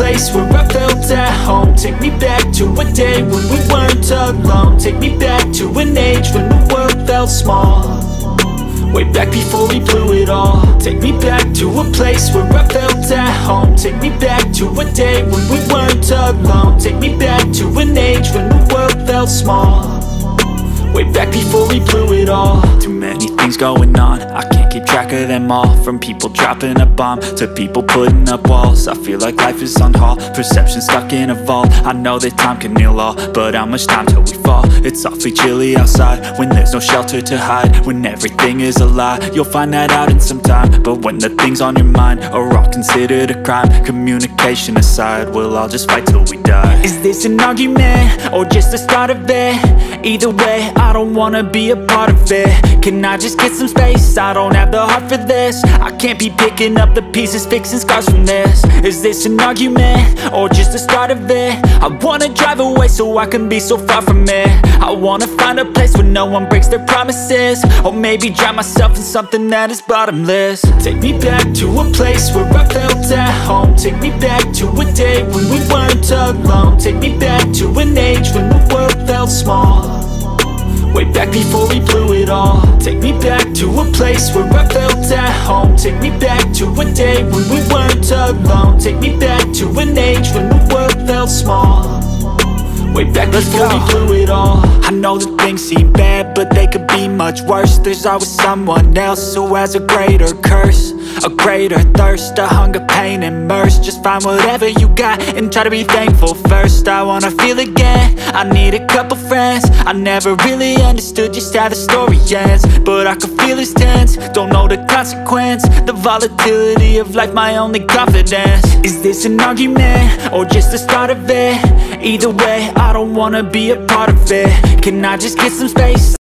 place where I felt at home. Take me back to a day when we weren't alone. Take me back to an age when the world felt small, way back before we blew it all. Take me back to a place where I felt at home. Take me back to a day when we weren't alone. Take me back to an age when the world felt small, way back before we blew it all. Too many things going on, I can't keep track of them all. From people dropping a bomb to people putting up walls. I feel like life is on hold, perception stuck in a vault. I know that time can heal all, but how much time till we fall? It's awfully chilly outside when there's no shelter to hide. When everything is a lie, you'll find that out in some time. But when the things on your mind are all considered a crime, communication aside, we'll all just fight till we die. Is this an argument or just the start of it? Either way, I don't wanna be a part of it. Can I just get some space? I don't have the heart for this. I can't be picking up the pieces, fixing scars from this. Is this an argument or just the start of it? I wanna drive away so I can be so far from it. I wanna find a place where no one breaks their promises, or maybe drown myself in something that is bottomless. Take me back to a place where I felt at home. Take me back to a day when we weren't alone. Take me back to an age when the world felt small, way back before we blew it all. Take me back to a place where I felt at home. Take me back to a day when we weren't alone. Take me back to an age when the world felt small, way back before we blew it all. I know that things seem bad, but they could be much worse. There's always someone else who has a greater curse, a greater thirst, a hunger, pain, and mercy. Just find whatever you got and try to be thankful first. I wanna feel again, I need a couple friends. I never really understood just how the story ends, but I can feel it's tense, don't know the consequence. The volatility of life, my only confidence. Is this an argument or just the start of it? Either way, I don't wanna be a part of it. Can I just get some space?